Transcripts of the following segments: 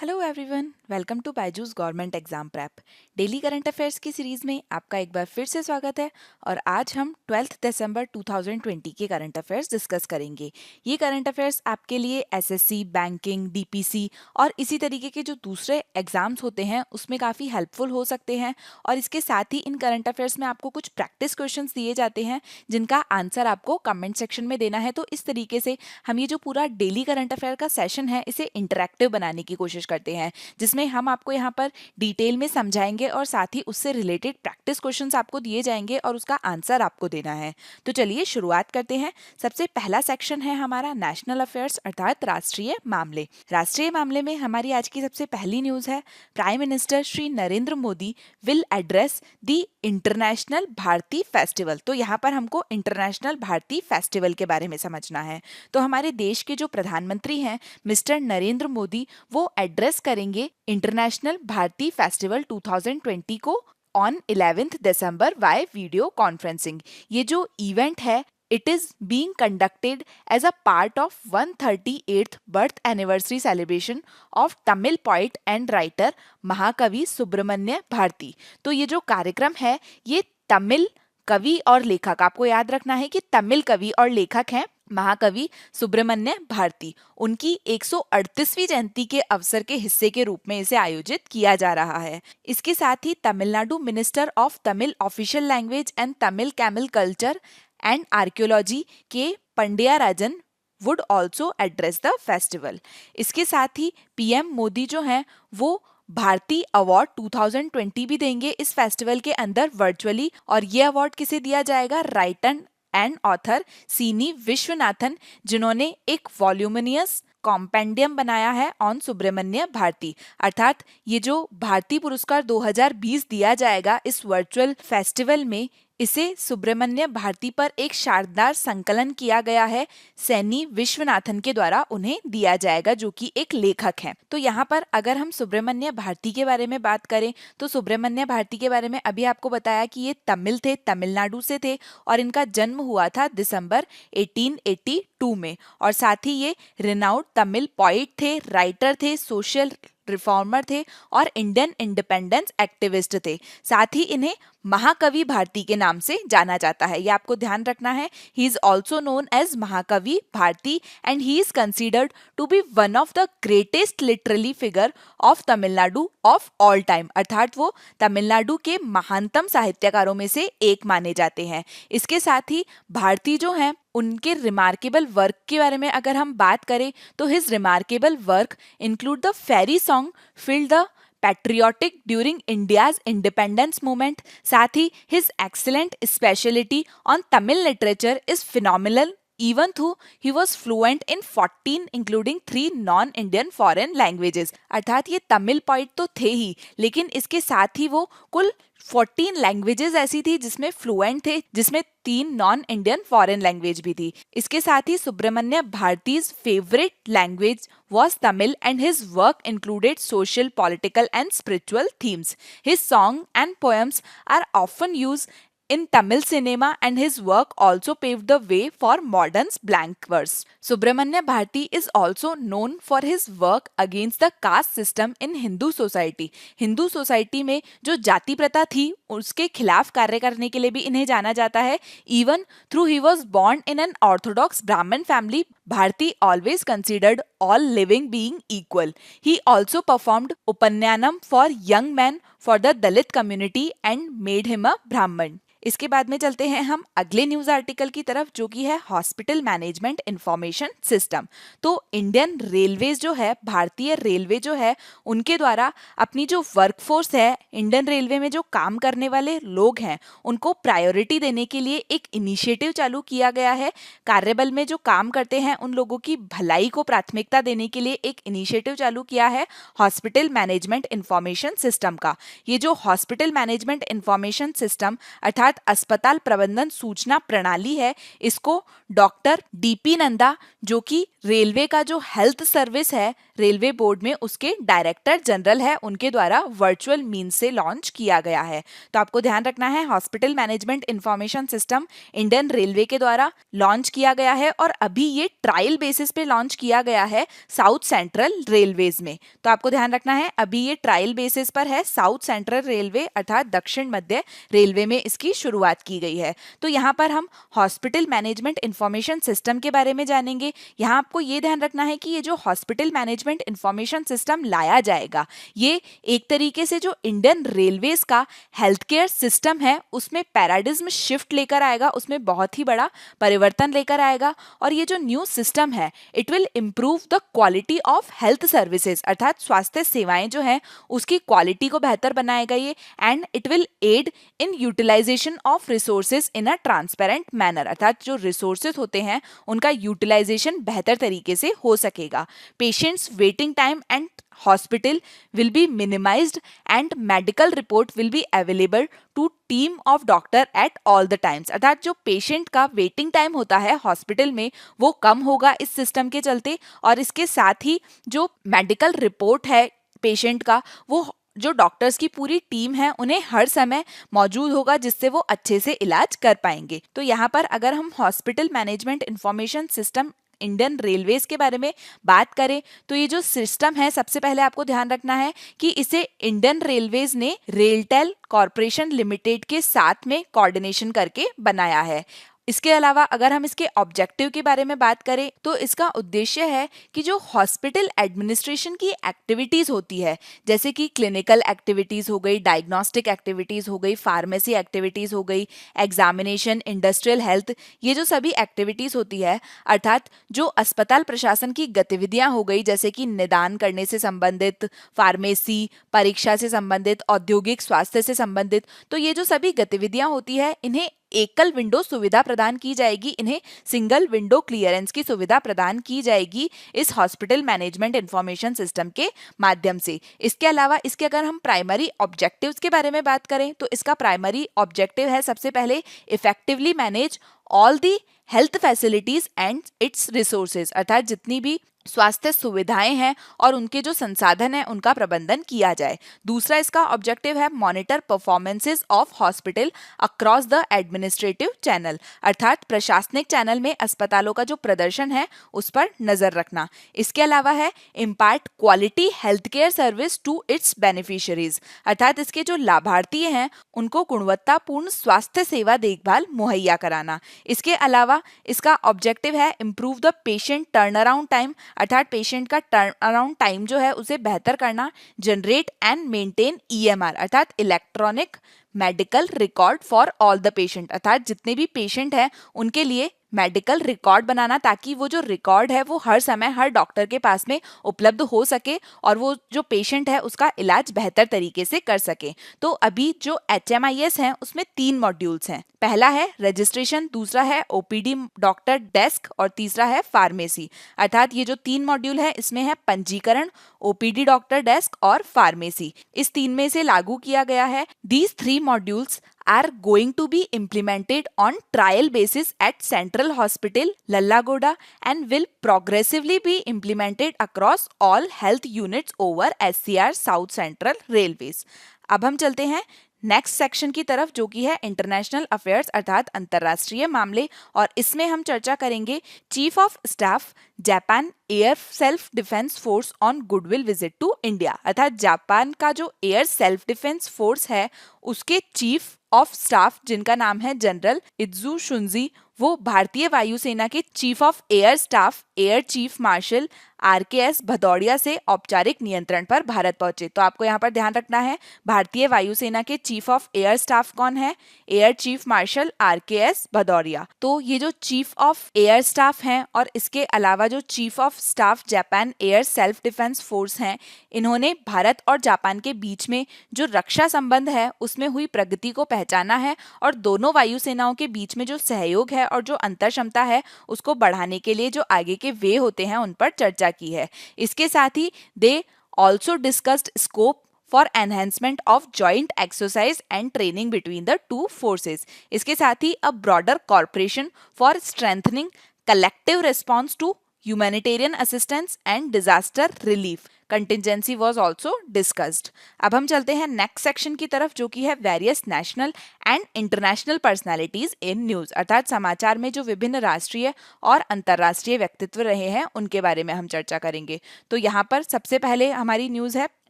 Hello everyone, welcome to Byju's government exam prep. Daily current affairs की series में आपका एक बार फिर से स्वागत है। और आज हम 12 दिसंबर 2020 के करंट अफेयर्स डिस्कस करेंगे। ये करंट अफेयर्स आपके लिए एसएससी, बैंकिंग, डीपीसी और इसी तरीके के जो दूसरे एग्जाम्स होते हैं उसमें काफ़ी हेल्पफुल हो सकते हैं। और इसके साथ ही इन करंट अफेयर्स में आपको कुछ प्रैक्टिस क्वेश्चन दिए जाते हैं जिनका आंसर आपको कमेंट सेक्शन में देना है। तो इस तरीके से हम ये जो पूरा डेली करंट अफेयर का सेशन है इसे इंटरैक्टिव बनाने की कोशिश करते हैं, जिसमें हम आपको यहाँ पर डिटेल में समझाएंगे और साथ ही उससे रिलेटेड प्रैक्टिस क्वेश्चंस आपको दिए जाएंगे और उसका आंसर आपको देना है। तो चलिए शुरुआत करते हैं। सबसे पहला सेक्शन है हमारा नेशनल अफेयर्स अर्थात राष्ट्रीय मामले। राष्ट्रीय मामले में हमारी आज की सबसे पहली न्यूज है, prime minister Shri Narendra Modi will address the international Bharati festival. तो यहाँ पर हमको इंटरनेशनल भारती फेस्टिवल के बारे में समझना है। तो हमारे देश के जो प्रधानमंत्री हैं मिस्टर नरेंद्र मोदी, वो एड्रेस करेंगे इंटरनेशनल भारती फेस्टिवल 2020 को on 11 December via video conferencing. ये जो इवेंट है it is being conducted as a part of 138th birth anniversary celebration of Tamil poet and writer महाकवि सुब्रमण्य भारती। तो ये जो कार्यक्रम है ये तमिल कवि और लेखक, आपको याद रखना है कि तमिल कवि और लेखक हैं महाकवि सुब्रमण्य भारती, उनकी 138वीं जयंती के अवसर के हिस्से के रूप में इसे आयोजित किया जा रहा है। इसके साथ ही Tamil Nadu minister of Tamil official language and Tamil camel culture and archaeology के Pandiya Rajan would also address the festival. इसके साथ ही पीएम मोदी जो हैं वो भारती अवार्ड 2020 भी देंगे इस फेस्टिवल के अंदर वर्चुअली। और ये अवार्ड किसे दिया जाएगा? राइटर एंड ऑथर सीनी विश्वनाथन, जिन्होंने एक वॉल्यूमिनियस कॉम्पेंडियम बनाया है ऑन सुब्रमण्य भारती। अर्थात ये जो भारती पुरस्कार 2020 दिया जाएगा इस वर्चुअल फेस्टिवल में, इसे सुब्रमण्य भारती पर एक शानदार संकलन किया गया है सैनी विश्वनाथन के द्वारा उन्हें दिया जाएगा, जो कि एक लेखक हैं। तो यहाँ पर अगर हम सुब्रमण्य भारती के बारे में बात करें तो सुब्रमण्य भारती के बारे में अभी आपको बताया कि ये तमिल थे, तमिलनाडु से थे और इनका जन्म हुआ था दिसंबर 1882 में। और साथ ही ये रिनाउंड तमिल पोइट थे, राइटर थे, सोशल रिफॉर्मर थे और इंडियन इंडिपेंडेंस एक्टिविस्ट थे। साथ ही इन्हें महाकवि भारती के नाम से जाना जाता है, ये आपको ध्यान रखना है। He is also known as Mahakavi Bharati and he is considered to be one of the greatest literary figure of Tamil Nadu of all time. अर्थात वो तमिलनाडु के महानतम साहित्यकारों में से एक माने जाते हैं। इसके साथ ही भारती जो हैं उनके रिमार्केबल वर्क के बारे में अगर हम बात करें तो his remarkable work include the fiery song filled the patriotic during India's independence movement. साथ ही his excellent speciality on Tamil literature is phenomenal even though he was fluent in 14 including 3 non-Indian foreign languages। अर्थात ये Tamil poet तो थे ही, लेकिन इसके साथ ही वो कुल 14 लैंग्वेजेस ऐसी थी जिसमें फ्लुएंट थे, जिसमें 3 नॉन इंडियन फॉरेन लैंग्वेज भी थी। इसके साथ ही Subramanya Bharati's favourite language was Tamil and his work included social, political and spiritual themes. His song and poems are often used in Tamil cinema and his work also paved the way for modern blank verse. Subramanya Bharti is also known for his work against the caste system in Hindu society. Hindu society में जो जाति प्रथा थी उसके खिलाफ कार्य करने के लिए भी इन्हें जाना जाता है। Even though he was born in an orthodox Brahmin family, Bharti always considered all living being equal. He also performed Upanyanam for young men for the Dalit community and made him a Brahman. इसके बाद में चलते हैं हम अगले news article की तरफ, जो कि है हॉस्पिटल मैनेजमेंट इंफॉर्मेशन सिस्टम। तो इंडियन रेलवेज जो है, भारतीय रेलवे जो है, उनके द्वारा अपनी जो वर्कफोर्स है, इंडियन रेलवे में जो काम करने वाले लोग हैं उनको प्रायोरिटी देने के लिए एक इनिशिएटिव चालू किया गया है। कार्यबल में जो काम करते हैं उन लोगों की भलाई को प्राथमिकता देने के लिए एक इनिशिएटिव चालू किया है हॉस्पिटल मैनेजमेंट इंफॉर्मेशन सिस्टम का। ये जो हॉस्पिटल मैनेजमेंट इंफॉर्मेशन सिस्टम अर्थात अस्पताल प्रबंधन सूचना प्रणाली है, इसको डॉक्टर डीपी नंदा, जो कि रेलवे का जो हेल्थ सर्विस है रेलवे बोर्ड में उसके डायरेक्टर जनरल है, उनके द्वारा वर्चुअल मीन्स से लॉन्च किया गया है। तो आपको ध्यान रखना है, hospital management information system Indian railway के द्वारा लॉन्च किया गया है और अभी ये ट्रायल बेसिस पे लॉन्च किया गया है साउथ सेंट्रल रेलवेज में। तो आपको ध्यान रखना है, अभी ये ट्रायल बेसिस पर है, साउथ सेंट्रल रेलवे अर्थात दक्षिण मध्य रेलवे में इसकी शुरुआत की गई है। तो यहाँ पर हम हॉस्पिटल मैनेजमेंट इंफॉर्मेशन सिस्टम के बारे में जानेंगे। यहाँ आपको ये ध्यान रखना है कि ये जो हॉस्पिटल मैनेजमेंट इंफॉर्मेशन सिस्टम लाया जाएगा, ये एक तरीके से जो इंडियन रेलवेज का हेल्थ केयर सिस्टम है उसमें पैराडिज्म शिफ्ट लेकर आएगा, उसमें बहुत ही बड़ा परिवर्तन लेकर आएगा। और ये जो न्यू सिस्टम है it will improve the quality of health services, अर्थात स्वास्थ्य सेवाएं जो है उसकी क्वालिटी को बेहतर बनाएगा ये, and it will aid in utilization of resources in a transparent manner, अर्थात जो रिसोर्सेज होते हैं उनका यूटिलाइजेशन बेहतर तरीके से हो सकेगा। Patients waiting time and hospital will be minimized and medical report will be available to team of doctor at all the times, अर्थात जो पेशेंट का वेटिंग टाइम होता है हॉस्पिटल में वो कम होगा इस सिस्टम के चलते, और इसके साथ ही जो मेडिकल रिपोर्ट है पेशेंट का वो जो डॉक्टर्स की पूरी टीम है उन्हें हर समय मौजूद होगा, जिससे वो अच्छे से इलाज कर पाएंगे। तो यहाँ पर अगर हम hospital management information system Indian railways के बारे में बात करें तो ये जो सिस्टम है सबसे पहले आपको ध्यान रखना है कि इसे इंडियन रेलवेज ने रेलटेल कॉरपोरेशन लिमिटेड के साथ में कोऑर्डिनेशन करके बनाया है। इसके अलावा अगर हम इसके ऑब्जेक्टिव के बारे में बात करें तो इसका उद्देश्य है कि जो हॉस्पिटल एडमिनिस्ट्रेशन की एक्टिविटीज होती है, जैसे कि क्लिनिकल एक्टिविटीज हो गई, डायग्नोस्टिक एक्टिविटीज हो गई, फार्मेसी एक्टिविटीज हो गई, एग्जामिनेशन, इंडस्ट्रियल हेल्थ, ये जो सभी एक्टिविटीज होती है अर्थात जो अस्पताल प्रशासन की गतिविधियां हो गई, जैसे कि निदान करने से संबंधित, फार्मेसी, परीक्षा से संबंधित, औद्योगिक स्वास्थ्य से संबंधित, तो ये जो सभी गतिविधियां होती है इन्हें एकल विंडो सुविधा प्रदान की जाएगी, इन्हें सिंगल विंडो क्लियरेंस की सुविधा प्रदान की जाएगी इस हॉस्पिटल मैनेजमेंट इंफॉर्मेशन सिस्टम के माध्यम से। इसके अलावा इसके अगर हम प्राइमरी ऑब्जेक्टिव्स के बारे में बात करें तो इसका प्राइमरी ऑब्जेक्टिव है सबसे पहले effectively manage all the health facilities and it's resources, अर्थात जितनी भी स्वास्थ्य सुविधाएं हैं और उनके जो संसाधन हैं उनका प्रबंधन किया जाए। दूसरा इसका ऑब्जेक्टिव है monitor performances of hospital across the administrative channel, अर्थात प्रशासनिक चैनल में अस्पतालों का जो प्रदर्शन है उस पर नजर रखना। इसके अलावा है impart quality health care service to its beneficiaries, अर्थात इसके जो लाभार्थी हैं उनको गुणवत्तापूर्ण स्वास्थ्य सेवा देखभाल मुहैया कराना। इसके अलावा इसका ऑब्जेक्टिव है improve the patient turn around time, अर्थात पेशेंट का टर्न अराउंड टाइम जो है उसे बेहतर करना। जनरेट एंड मेंटेन ईएमआर, अर्थात electronic medical record for all the patient, अर्थात जितने भी पेशेंट हैं उनके लिए मेडिकल रिकॉर्ड बनाना, ताकि वो जो रिकॉर्ड है वो हर समय हर डॉक्टर के पास में उपलब्ध हो सके और वो जो पेशेंट है उसका इलाज बेहतर तरीके से कर सके। तो अभी जो HMIS है उसमें 3 मॉड्यूल्स हैं। पहला है रजिस्ट्रेशन, दूसरा है OPD डॉक्टर डेस्क और तीसरा है फार्मेसी, अर्थात ये जो 3 मॉड्यूल है इसमें है पंजीकरण, OPD डॉक्टर डेस्क और फार्मेसी। इस 3 में से लागू किया गया है। These 3 modules are going to be implemented on trial basis at Central Hospital, Lallagoda, and will progressively be implemented across all health units over SCR South Central Railways। अब हम चलते हैं नेक्स्ट सेक्शन की तरफ जो कि है इंटरनेशनल अफेयर्स अर्थात अंतर्राष्ट्रीय मामले, और इसमें हम चर्चा करेंगे chief of staff Japan air self defence force on goodwill visit to India, अर्थात जापान का जो एयर सेल्फ डिफेंस फोर्स है उसके चीफ ऑफ स्टाफ जिनका नाम है जनरल इत्सु शुंजी, वो भारतीय वायुसेना के chief of air staff air chief marshal RKS भदौड़िया से औपचारिक नियंत्रण पर भारत पहुंचे। तो आपको यहाँ पर ध्यान रखना है भारतीय वायुसेना के चीफ ऑफ एयर स्टाफ कौन है, एयर चीफ मार्शल RKS भदौड़िया। तो ये जो चीफ ऑफ एयर स्टाफ हैं और इसके अलावा जो chief of staff Japan air self defence force हैं, इन्होंने भारत और जापान के बीच में जो रक्षा संबंध है उसमें हुई प्रगति को पहचाना है और दोनों वायुसेनाओं के बीच में जो सहयोग है और जो अंतर क्षमता है उसको बढ़ाने के लिए जो आगे के वे होते हैं उन पर चर्चा की है। इसके साथ ही they also discussed scope for enhancement of joint exercise and training between the two forces. इसके साथ ही a broader corporation for strengthening collective response to humanitarian assistance and disaster relief contingency was also discussed। अब हम चलते हैं next section की तरफ, जो कि है various national and international personalities in news, अर्थात समाचार में जो विभिन्न राष्ट्रीय और अंतर्राष्ट्रीय व्यक्तित्व रहे हैं उनके बारे में हम चर्चा करेंगे। तो यहाँ पर सबसे पहले हमारी न्यूज है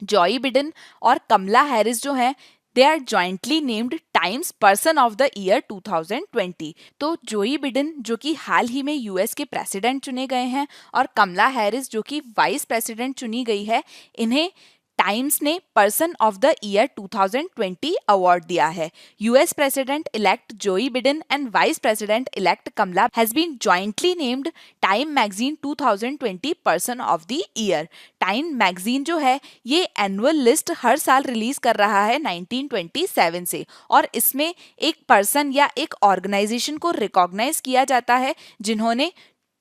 जॉई बिडेन और कमला हैरिस जो है they are jointly named Times person of the year 2020। तो जोई बिडेन जो कि हाल ही में यूएस के प्रेसिडेंट चुने गए हैं और कमला हैरिस जो कि वाइस प्रेसिडेंट चुनी गई है, इन्हें टाइम्स ने person of the year 2020 award दिया है। US president elect Joe Biden and vice president elect Kamala has been jointly named Time magazine 2020 person of the year. Time magazine जो है ये एनुअल लिस्ट हर साल रिलीज कर रहा है 1927 से, और इसमें एक पर्सन या एक ऑर्गेनाइजेशन को रिकॉग्नाइज किया जाता है जिन्होंने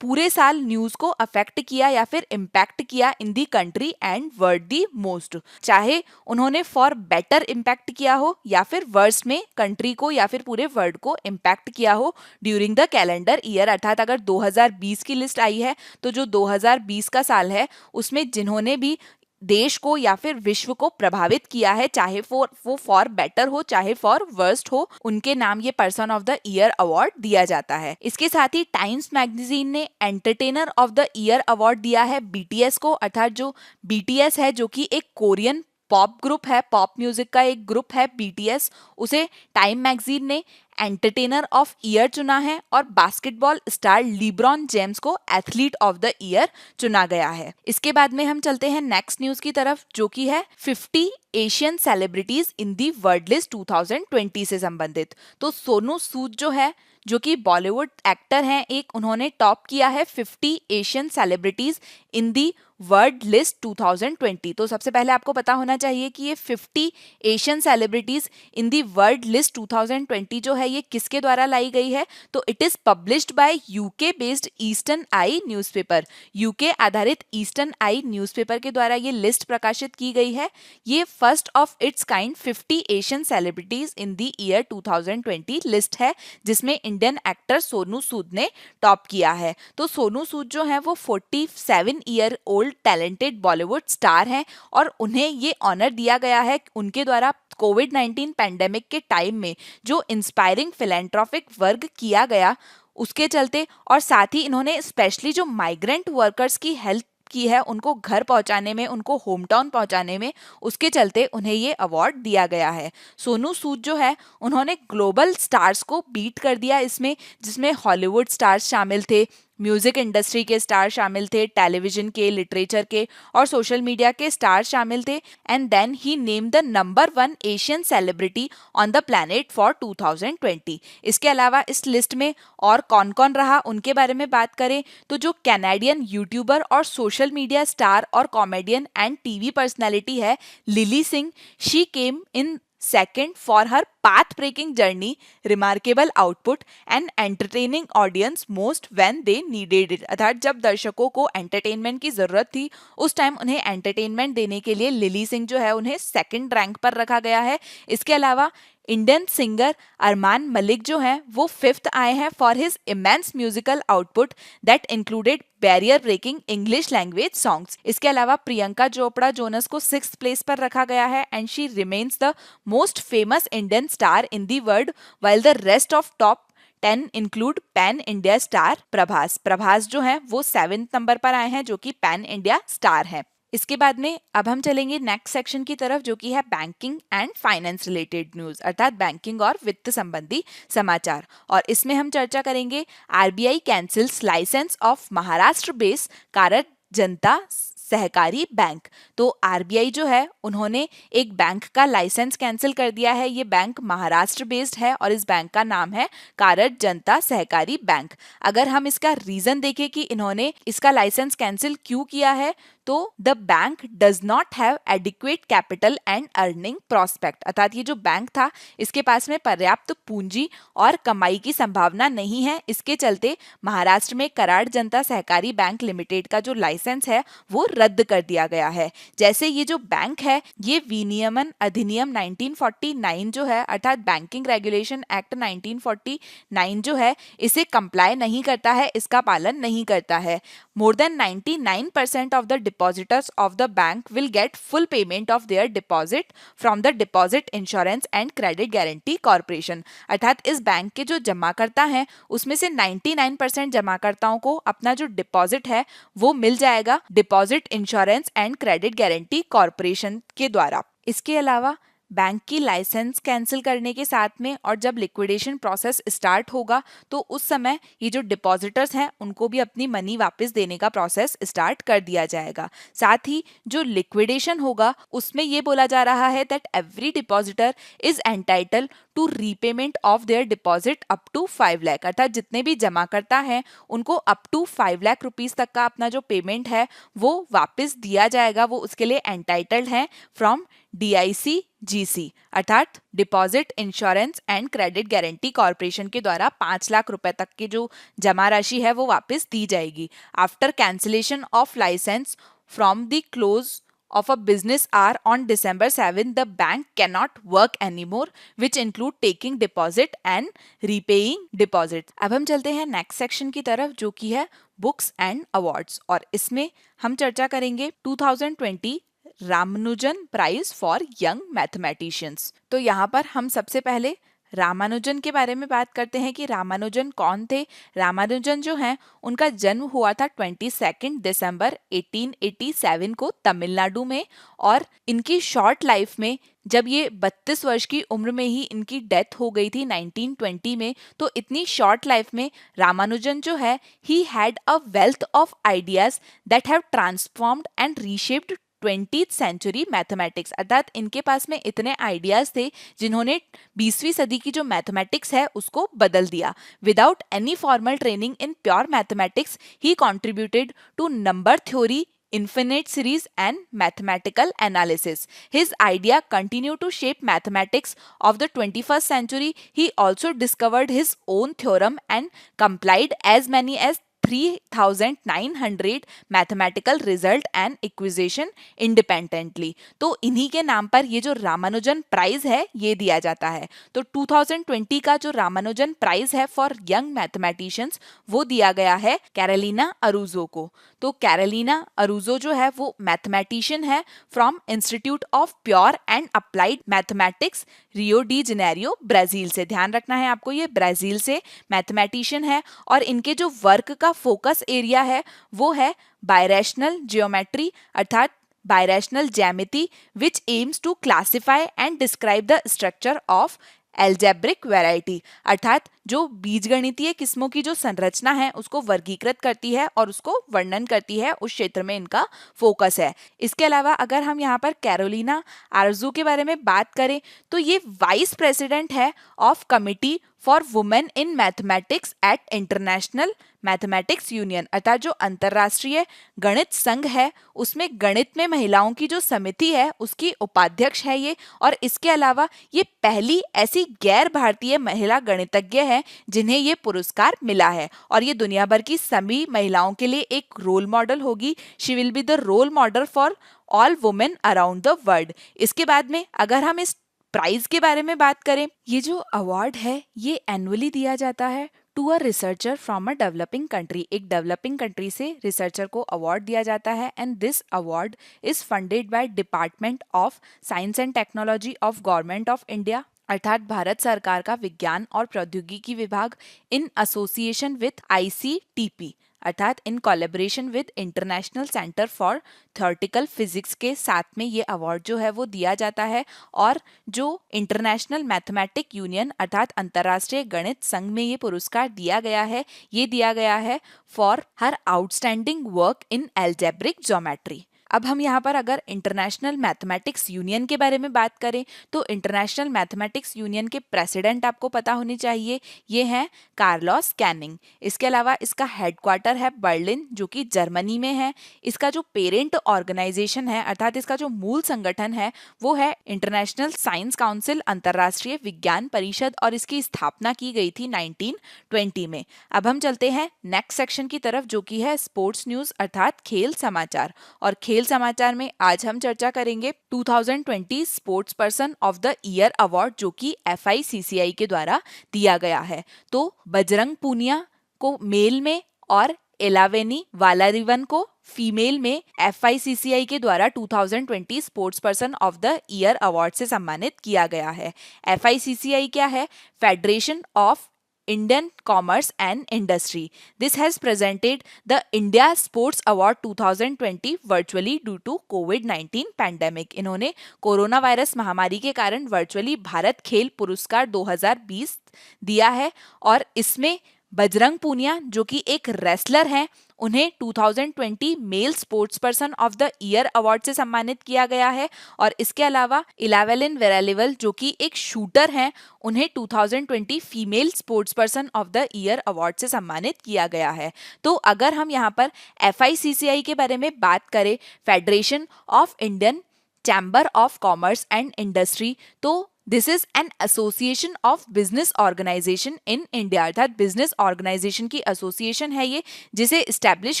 पूरे साल न्यूज को अफेक्ट किया या फिर इम्पैक्ट किया in the country and world the most, चाहे उन्होंने फॉर बेटर इम्पैक्ट किया हो या फिर वर्स्ट में कंट्री को या फिर पूरे वर्ल्ड को इम्पैक्ट किया हो ड्यूरिंग द कैलेंडर ईयर। अर्थात अगर 2020 की लिस्ट आई है तो जो 2020 का साल है उसमें जिन्होंने भी देश को या फिर विश्व को प्रभावित किया है, चाहे वो फॉर बेटर हो चाहे फॉर वर्स्ट हो, उनके नाम ये person of the year award दिया जाता है। इसके साथ ही टाइम्स मैगजीन ने entertainer of the year award दिया है बीटीएस को, अर्थात जो बीटीएस है जो कि एक कोरियन पॉप ग्रुप है, पॉप म्यूजिक का एक ग्रुप है बीटीएस, उसे टाइम मैगजीन ने एंटरटेनर ऑफ ईयर चुना है, और बास्केटबॉल स्टार लिब्रॉन जेम्स को एथलीट ऑफ द ईयर चुना गया है। इसके बाद में हम चलते हैं नेक्स्ट न्यूज की तरफ, जो कि है 50 Asian celebrities in the world list 2020 से संबंधित। तो सोनू सूद जो है जो कि बॉलीवुड एक्टर हैं एक, उन्होंने टॉप किया है 50 Asian celebrities in the world list 2020। तो सबसे पहले आपको पता होना चाहिए कि ये 50 Asian celebrities in the world list 2020 जो है ये किसके द्वारा लाई गई है, तो it is published by UK based eastern I newspaper. UK आधारित ईस्टर्न आई न्यूज़पेपर के द्वारा ये लिस्ट प्रकाशित की गई है। ये first of its kind 50 Asian celebrities in the year 2020 list है, जिसमें इंडियन एक्टर सोनू सूद ने टॉप किया है। तो सोनू सूद जो है वो 47 year old talented Bollywood star हैं, और उन्हें ये ऑनर दिया गया है उनके द्वारा कोविड-19 पैंडेमिक के टाइम में जो इंस्पायरिंग फिलैंथ्रोपिक वर्क किया गया उसके चलते, और साथ ही इन्होंने स्पेशली जो माइग्रेंट वर्कर्स की हेल्प की है उनको घर पहुंचाने में, उनको होम टाउन पहुंचाने में, उसके चलते उन्हें ये अवार्ड दिया गया है। सोनू सूद जो है उन्होंने ग्लोबल स्टार्स को बीट कर दिया इसमें, जिसमें हॉलीवुड स्टार्स शामिल थे, म्यूजिक इंडस्ट्री के स्टार शामिल थे, टेलीविजन के, लिटरेचर के और सोशल मीडिया के स्टार शामिल थे, and then he named the number 1 Asian celebrity on the planet for 2020। इसके अलावा इस लिस्ट में और कौन कौन रहा उनके बारे में बात करें तो जो कैनेडियन यूट्यूबर और सोशल मीडिया स्टार और कॉमेडियन एंड टीवी पर्सनैलिटी है lily Singh, she came in second for her path-breaking journey, remarkable output and entertaining audience most when they needed it। अर्थात जब दर्शकों को एंटरटेनमेंट की जरूरत थी उस टाइम उन्हें एंटरटेनमेंट देने के लिए लिली सिंह जो है उन्हें सेकंड रैंक पर रखा गया है। इसके अलावा इंडियन सिंगर अरमान मलिक जो हैं वो 5th आए हैं for his immense musical output that included barrier breaking English language songs. इसके अलावा प्रियंका चोपड़ा जोनस को 6th प्लेस पर रखा गया है, and she remains the most famous Indian star in the world, while the rest of top 10 include pan India star Prabhas. Prabhas जो है वो 7th नंबर पर आए हैं जो कि पैन इंडिया स्टार है। इसके बाद में अब हम चलेंगे नेक्स्ट सेक्शन की तरफ, जो कि है banking and finance related news, अर्थात बैंकिंग और वित्त संबंधी समाचार। और इसमें हम चर्चा करेंगे RBI cancels licence of Maharashtra based Karak Janata सहकारी बैंक। तो आरबीआई जो है उन्होंने एक बैंक का लाइसेंस कैंसिल कर दिया है। ये बैंक महाराष्ट्र बेस्ड है और इस बैंक का नाम है कारक जनता सहकारी बैंक। अगर हम इसका रीजन देखें कि इन्होंने इसका लाइसेंस कैंसिल क्यों किया है, तो the bank does not have adequate capital and earning prospect, अर्थात ये जो बैंक था इसके पास में पर्याप्त पूंजी और कमाई की संभावना नहीं है। इसके चलते महाराष्ट्र में कराड़ जनता सहकारी बैंक लिमिटेड का जो लाइसेंस है वो रद्द कर दिया गया है। जैसे ये जो बैंक है ये विनियमन अधिनियम 1949 जो है अर्थात बैंकिंग रेगुलेशन एक्ट 1949 जो है इसे कंप्लाई नहीं करता है, इसका पालन नहीं करता है। More than 99% of the depositors of the bank will get full payment of their deposit from the deposit insurance and credit guarantee corporation, अर्थात इस बैंक के जो जमाकर्ता हैं उसमें से 99% जमाकर्ताओं को अपना जो डिपॉजिट है वो मिल जाएगा deposit insurance and credit guarantee corporation के द्वारा। इसके अलावा बैंक की लाइसेंस कैंसिल करने के साथ में और जब लिक्विडेशन प्रोसेस स्टार्ट होगा तो उस समय ये जो डिपॉजिटर्स हैं उनको भी अपनी मनी वापस देने का प्रोसेस स्टार्ट कर दिया जाएगा। साथ ही जो लिक्विडेशन होगा उसमें ये बोला जा रहा है that every depositor is entitle to repayment of their deposit up to 5 lakh, अर्थात जितने भी जमा करता है उनको अप टू 5 लाख रुपीस तक का अपना जो पेमेंट है वो वापस दिया जाएगा, वो उसके लिए एंटाइटल्ड है फ्रॉम DICGC अर्थात deposit insurance and credit guarantee corporation के द्वारा 5 लाख रुपए तक की जो जमा राशि है वो वापस दी जाएगी। After cancellation of licence from the close of a business hour on December 7, the bank cannot work anymore, which include taking deposit and repaying deposit। अब हम चलते हैं नेक्स्ट सेक्शन की तरफ जो कि है बुक्स एंड अवार्ड्स, और इसमें हम चर्चा करेंगे 2020 Ramanujan prize for young mathematicians. तो यहाँ पर हम सबसे पहले रामानुजन के बारे में बात करते हैं कि रामानुजन कौन थे। रामानुजन जो हैं उनका जन्म हुआ था 22 दिसंबर 1887 को तमिलनाडु में, और इनकी शॉर्ट लाइफ में जब ये 32 वर्ष की उम्र में ही इनकी डेथ हो गई थी 1920 में, तो इतनी शॉर्ट लाइफ में रामानुजन जो है he had a wealth of ideas that have transformed and reshaped 20th century mathematics, अर्थात इनके पास में इतने आइडियाज थे जिन्होंने 20वीं सदी की जो मैथमेटिक्स है उसको बदल दिया। Without any formal training in pure mathematics he contributed to number theory, infinite series and mathematical analysis. His idea continued to shape mathematics of the 21st century. He also discovered his own theorem and complied as many as 3,900 mathematical result and equation independently. तो इन्हीं के नाम पर ये जो Ramanujan prize है ये दिया जाता है। तो 2020 का जो रामानुजन प्राइज है फॉर यंग मैथमेटिशियंस वो दिया गया है कैरोलिना अरूजो को। तो कैरोलिना अरूजो जो है वो मैथमेटिशियन है from institute of pure and applied mathematics Rio de Janeiro Brazil से। ध्यान रखना है आपको, ये ब्राजील से मैथमेटिशियन है और इनके जो वर्क का फोकस एरिया है वो है बायरेशनल जियोमेट्री अर्थात बायरेशनल ज्यामिति which aims to classify and describe the structure of algebraic variety, अर्थात जो बीजगणितीय किस्मों की जो संरचना है उसको वर्गीकृत करती है और उसको वर्णन करती है, उस क्षेत्र में इनका फोकस है। इसके अलावा अगर हम यहाँ पर कैरोलिना आरजू के बारे में बात करें तो ये वाइस प्रेसिडेंट है of committee for women in mathematics eight international mathematics union, अर्थात जो अंतर्राष्ट्रीय गणित संघ है उसमें गणित में महिलाओं की जो समिति है उसकी उपाध्यक्ष है ये। और इसके अलावा ये पहली ऐसी गैर भारतीय महिला गणितज्ञ है जिन्हें ये पुरस्कार मिला है, और ये दुनिया भर की सभी महिलाओं के लिए एक रोल मॉडल होगी। She will be the role model for all women around the world. इसके बाद में अगर हम इस प्राइज के बारे में बात करें, ये जो अवार्ड है ये एनुअली दिया जाता है to a researcher from a developing country. एक डेवलपिंग कंट्री से रिसर्चर को अवार्ड दिया जाता है and this award is funded by department of science and technology of government of India, अर्थात भारत सरकार का विज्ञान और प्रौद्योगिकी विभाग इन एसोसिएशन विथ ICTP अर्थात in collaboration with international centre for theoretical physics के साथ में ये अवार्ड जो है वो दिया जाता है। और जो इंटरनेशनल मैथमेटिक यूनियन अर्थात अंतर्राष्ट्रीय गणित संघ में ये पुरस्कार दिया गया है, ये दिया गया है for her outstanding work in algebraic geometry. अब हम यहाँ पर अगर इंटरनेशनल मैथमेटिक्स यूनियन के बारे में बात करें तो इंटरनेशनल मैथमेटिक्स यूनियन के प्रेसिडेंट आपको पता होने चाहिए, ये हैं कार्लोस कैनिंग। इसके अलावा इसका हेडक्वार्टर है बर्लिन जो कि जर्मनी में है। इसका जो पेरेंट ऑर्गेनाइजेशन है अर्थात इसका जो मूल संगठन है वो है इंटरनेशनल साइंस काउंसिल, अंतर्राष्ट्रीय विज्ञान परिषद, और इसकी स्थापना की गई थी 1920 में। अब हम चलते हैं नेक्स्ट सेक्शन की तरफ जो कि है स्पोर्ट्स न्यूज अर्थात खेल समाचार। और खेल समाचार में आज हम चर्चा करेंगे 2020 sports person of the year award जो कि FICCI के द्वारा दिया गया है। तो बजरंग पूनिया को मेल में और एलावेनी वालारिवन को फीमेल में FICCI के द्वारा 2020 sports person of the year award से सम्मानित किया गया है। FICCI क्या है? Federation of Indian Commerce and Industry. This has presented the India Sports Award 2020 virtually due to COVID-19 pandemic. इन्होंने कोरोना वायरस महामारी के कारण वर्चुअली भारत खेल पुरस्कार 2020 दिया है और इसमें बजरंग पूनिया जो कि एक रेसलर हैं उन्हें 2020 male sports person of the year award से सम्मानित किया गया है। और इसके अलावा इलावेलिन वेरालिवल जो कि एक शूटर हैं उन्हें 2020 female sports person of the year award से सम्मानित किया गया है। तो अगर हम यहाँ पर FICCI के बारे में बात करें, federation of Indian chamber of commerce and industry, तो this is an association of business organisation in India अर्थात बिजनेस ऑर्गेनाइजेशन की एसोसिएशन है ये, जिसे इस्टेब्लिश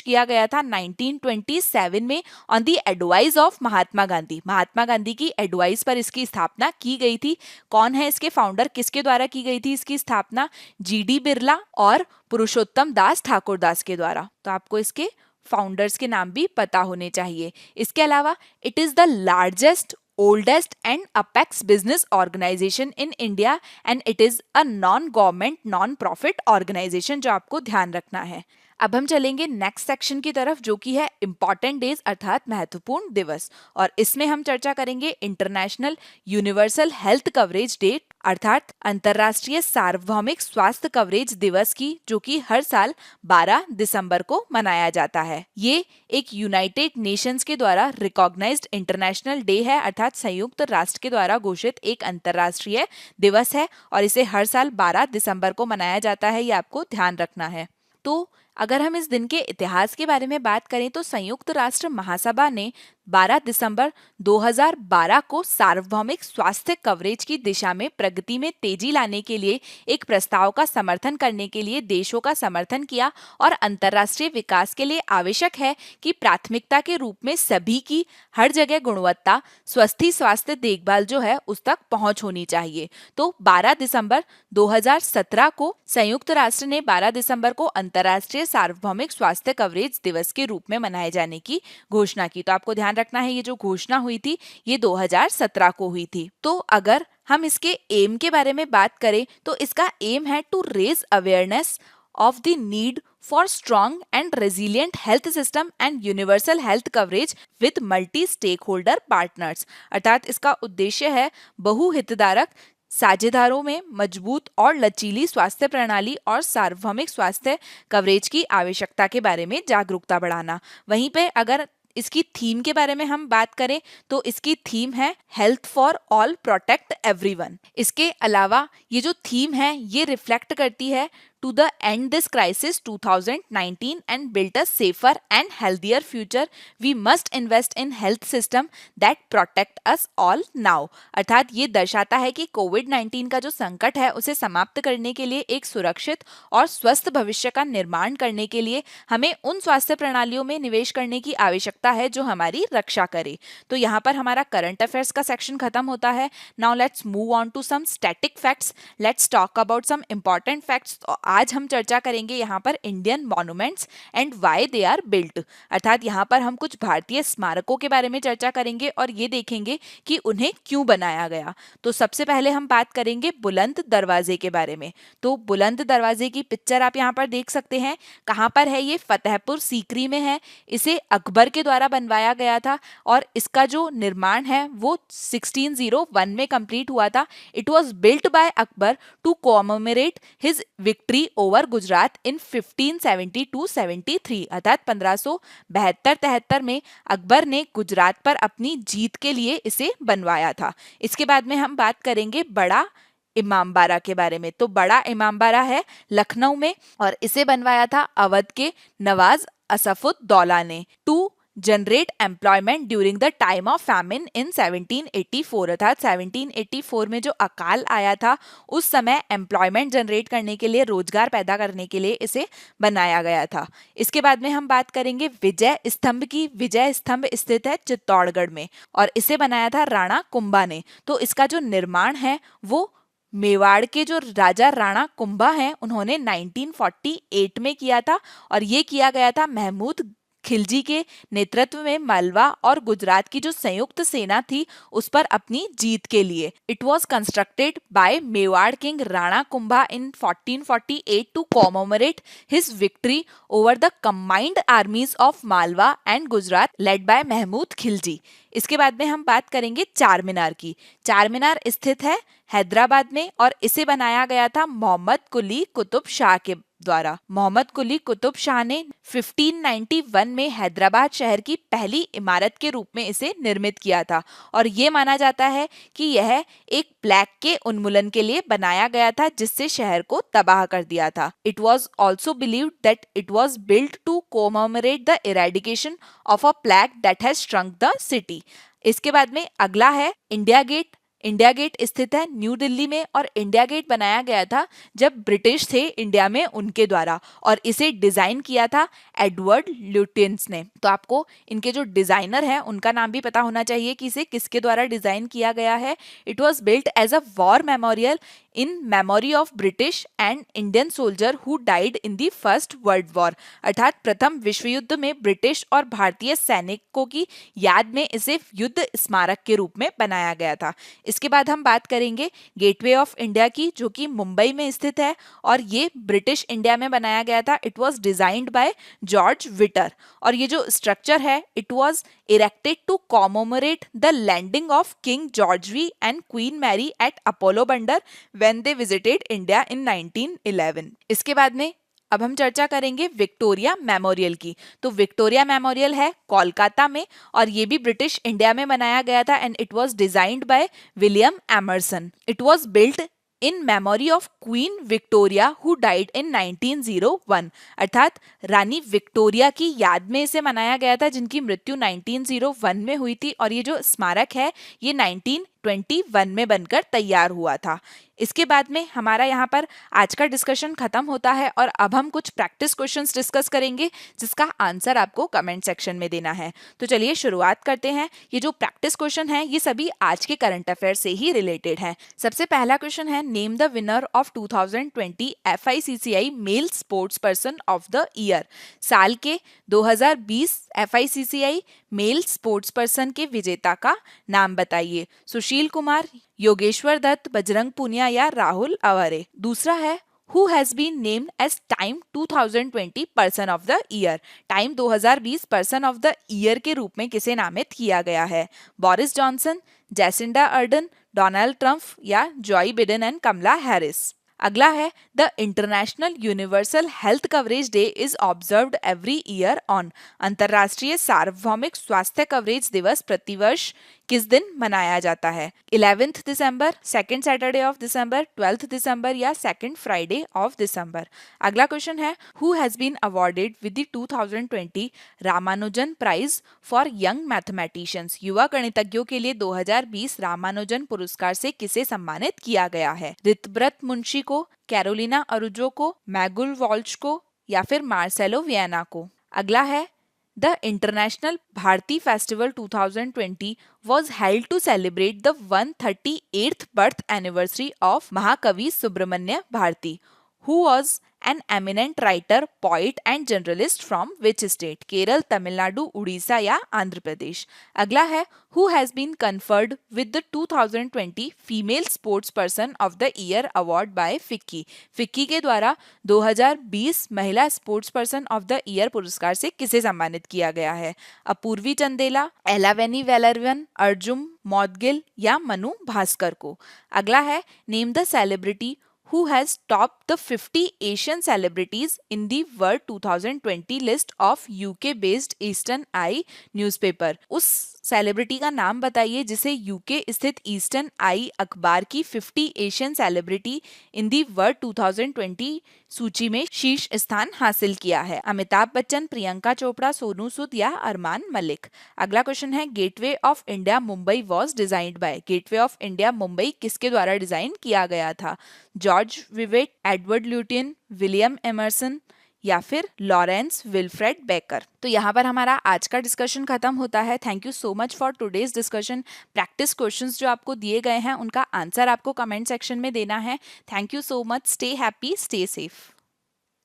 किया गया था 1927 में on the advice of Mahatma Gandhi. Mahatma Gandhi की एडवाइस पर इसकी स्थापना की गई थी। कौन है इसके फाउंडर, किसके द्वारा की गई थी इसकी स्थापना? GD बिरला और पुरुषोत्तम दास ठाकुरदास के द्वारा। तो आपको इसके फाउंडर्स के नाम भी पता होने चाहिए। इसके अलावा it is the largest oldest and apex business organization in India and it is a non-government non-profit organization जो आपको ध्यान रखना है। अब हम चलेंगे नेक्स्ट सेक्शन की तरफ जो कि है इम्पॉर्टेंट डेज अर्थात महत्वपूर्ण दिवस, और इसमें हम चर्चा करेंगे international universal health coverage day अर्थात अंतर्राष्ट्रीय सार्वभौमिक स्वास्थ्य कवरेज दिवस की, जो कि हर साल 12 दिसंबर को मनाया जाता है। ये एक यूनाइटेड नेशंस के द्वारा रिकॉग्नाइज्ड इंटरनेशनल डे है अर्थात संयुक्त राष्ट्र के द्वारा घोषित एक अंतर्राष्ट्रीय दिवस है और इसे हर साल 12 दिसंबर को मनाया जाता है, ये आपको ध्यान रखना है। तो अगर हम इस दिन के इतिहास के बारे में बात करें तो संयुक्त राष्ट्र महासभा ने 12 दिसंबर 2012 को सार्वभौमिक स्वास्थ्य कवरेज की दिशा में प्रगति में तेजी लाने के लिए एक प्रस्ताव का समर्थन करने के लिए देशों का समर्थन किया और अंतर्राष्ट्रीय विकास के लिए आवश्यक है कि प्राथमिकता के रूप में सभी की हर जगह गुणवत्ता स्वस्थी स्वास्थ्य देखभाल जो है उस तक पहुंच होनी चाहिए। तो 12 दिसंबर 2017 को संयुक्त राष्ट्र ने 12 दिसंबर को अंतर्राष्ट्रीय सार्वभौमिक स्वास्थ्य कवरेज दिवस के रूप में मनाए जाने की घोषणा की। तो आपको ध्यान रखना है ये जो घोषणा हुई थी ये 2017 को हुई थी। तो अगर हम इसके एम के बारे में बात करें तो इसका एम है to raise awareness of the need for strong and resilient health system and universal health coverage with multi-stakeholder partners। अर्थात इसका उद्देश्य है बहुहितधारक साझेदारों में मजबूत और लचीली स्वास्थ्य प्रणाली और सार्वभौमिक स्वास्थ्य कवरेज की आवश्यकता के बारे में जागरूकता बढ़ाना। वहीं पे अगर इसकी थीम के बारे में हम बात करें तो इसकी थीम है health for all protect everyone. इसके अलावा ये जो थीम है ये रिफ्लेक्ट करती है to the end this crisis 2019 and build a safer and healthier future we must invest in health system that protect us all now। अर्थात ये दर्शाता है कि कोविड-19 का जो संकट है उसे समाप्त करने के लिए एक सुरक्षित और स्वस्थ भविष्य का निर्माण करने के लिए हमें उन स्वास्थ्य प्रणालियों में निवेश करने की आवश्यकता है जो हमारी रक्षा करे। तो यहाँ पर हमारा करंट अफेयर्स का सेक्शन खत्म होता है। Now let's move on to some static facts. Let's talk about some important facts. आज हम चर्चा करेंगे यहाँ पर Indian monuments and why they are built. अर्थात यहाँ पर हम कुछ भारतीय स्मारकों के बारे में चर्चा करेंगे और ये देखेंगे कि उन्हें क्यों बनाया गया। तो सबसे पहले हम बात करेंगे बुलंद दरवाजे के बारे में। तो बुलंद दरवाजे की पिक्चर आप यहाँ पर देख सकते हैं। कहाँ पर है ये? फतेहपुर सीकरी में है। इसे अकबर के द्वारा बनवाया गया था और इसका जो निर्माण है वो 1601 में कंप्लीट हुआ था। It was built by Akbar to commemorate his victory victory over Gujarat in 1572-73 अर्थात 1572-73 में अकबर ने गुजरात पर अपनी जीत के लिए इसे बनवाया था। इसके बाद में हम बात करेंगे बड़ा इमामबाड़ा के बारे में। तो बड़ा इमामबाड़ा है लखनऊ में और इसे बनवाया था अवध के नवाज असफुद्दौला ने to generate employment during the time of famine in 1784 अर्थात 1784 में जो अकाल आया था उस समय एम्प्लॉयमेंट जनरेट करने के लिए, रोजगार पैदा करने के लिए इसे बनाया गया था। इसके बाद में हम बात करेंगे विजय स्तंभ की। विजय स्तंभ स्थित है चित्तौड़गढ़ में और इसे बनाया था राणा कुंभा ने। तो इसका जो निर्माण है वो मेवाड़ के जो राजा राणा कुंभा हैं उन्होंने 1948 में किया था और ये किया गया था महमूद खिलजी के नेतृत्व में मालवा और गुजरात की जो संयुक्त सेना थी उस पर अपनी जीत के लिए। It was constructed by Mewar king Rana Kumbha in 1448 to commemorate his victory over the combined armies of Malwa and Gujarat led by Mahmud Khilji. इसके बाद में हम बात करेंगे चार मीनार की। चार मीनार स्थित है हैदराबाद में और इसे बनाया गया था मोहम्मद कुली कुतुब शाह के द्वारा। मोहम्मद कुली कुतुब शाह ने 1591 में हैदराबाद शहर की पहली इमारत के रूप में इसे निर्मित किया था और ये माना जाता है कि यह एक प्लेग के उन्मूलन के लिए बनाया गया था जिससे शहर को तबाह कर दिया था। It was also believed that it was built to commemorate the eradication of a plague that has shrunk the city. इसके बाद में अगला है इंडिया गेट। इंडिया गेट स्थित है न्यू दिल्ली में और इंडिया गेट बनाया गया था जब ब्रिटिश थे इंडिया में उनके द्वारा और इसे डिजाइन किया था एडवर्ड ल्यूटियंस ने। तो आपको इनके जो डिजाइनर हैं उनका नाम भी पता होना चाहिए कि इसे किसके द्वारा डिजाइन किया गया है। It was built as a war memorial in memory of British and Indian soldier who died in the first world war अर्थात प्रथम विश्व युद्ध में ब्रिटिश और भारतीय सैनिकों की याद में इसे युद्ध स्मारक के रूप में बनाया गया था। इसके बाद हम बात करेंगे गेटवे ऑफ इंडिया की जो कि मुंबई में स्थित है और ये ब्रिटिश इंडिया में बनाया गया था। It was designed by George Wittet और ये जो स्ट्रक्चर है it was erected to commemorate the landing of king George V and queen Mary at Apollo Bunder when they visited India in 1911। इसके बाद में अब हम चर्चा करेंगे विक्टोरिया मेमोरियल की। तो विक्टोरिया मेमोरियल है कोलकाता में और ये भी ब्रिटिश इंडिया में बनाया गया था and it was designed by William Emerson. It was built in memory of queen Victoria who died in 1901 अर्थात रानी विक्टोरिया की याद में इसे मनाया गया था जिनकी मृत्यु 1901 में हुई थी और ये जो स्मारक है ये 1921 में बनकर तैयार हुआ था। इसके बाद में हमारा यहाँ पर आज का डिस्कशन खत्म होता है और अब हम कुछ प्रैक्टिस क्वेश्चंस डिस्कस करेंगे जिसका आंसर आपको कमेंट सेक्शन में देना है। तो चलिए शुरुआत करते हैं। ये जो प्रैक्टिस क्वेश्चन है ये सभी आज के करंट अफेयर से ही रिलेटेड है। सबसे पहला क्वेश्चन है name the winner of 2020 FICCI male sports person of the year. साल के 2020 FICCI मेल स्पोर्ट्स पर्सन के विजेता का नाम बताइए। सुशील कुमार, योगेश्वर दत्त, बजरंग पुनिया या राहुल अवारे। दूसरा है Who has been named as Time 2020 Person of the Year? Time 2020 person of the year के रूप में किसे नामित किया गया है? Boris Johnson, Jacinda Ardern, Donald Trump या Joe Biden and Kamala Harris. अगला है the international universal health coverage day is observed every year on. अंतर्राष्ट्रीय सार्वभौमिक स्वास्थ्य कवरेज दिवस प्रतिवर्ष किस दिन मनाया जाता है? 11th December, second Saturday of December, 12th December या सेकेंड फ्राइडे ऑफ दिसंबर। अगला क्वेश्चन है who has been awarded with the 2020 Ramanujan prize for young mathematicians. युवा गणितज्ञों के लिए 2020 रामानुजन पुरस्कार से किसे सम्मानित किया गया है? रितब्रत मुंशी को, कैरोलिना अरुजो को, मैगुल वॉल्श को या फिर मार्सेलो वियना को। अगला है The International Bharti Festival 2020 was held to celebrate the 138th birth anniversary of Mahakavi Subramanya Bharati, who was an eminent writer, poet and journalist from which state? Kerala, Tamil Nadu, Orissa या आंध्र प्रदेश। अगला है who has been conferred with the 2020 Female Sports Person of the Year Award by FICCI? FICCI के द्वारा 2020 महिला sports person of the year पुरस्कार से किसे सम्मानित किया गया है? अपूर्वी चंदेला, एलावेनी वेलरवन, अर्जुन मौदगिल या मनु भास्कर को। अगला है name the celebrity who has topped the 50 Asian celebrities in the World 2020 list of UK based Eastern Eye newspaper. उस सेलिब्रिटी का नाम बताइए जिसे यूके स्थित ईस्टर्न आई अखबार की 50 Asian celebrity in the world 2020 सूची में शीर्ष स्थान हासिल किया है। अमिताभ बच्चन, प्रियंका चोपड़ा, सोनू सूद या अरमान मलिक। अगला क्वेश्चन है, gateway of India Mumbai was designed bye. Gateway of India Mumbai किसके द्वारा डिजाइन किया गया था? George Wittet, Edward Lutyens, William Emerson या फिर लॉरेंस विल्फ्रेड बेकर। तो यहाँ पर हमारा आज का डिस्कशन खत्म होता है। Thank you so much for today's discussion. Practice questions जो आपको दिए गए हैं उनका आंसर आपको कमेंट सेक्शन में देना है। Thank you so much. Stay happy, stay safe.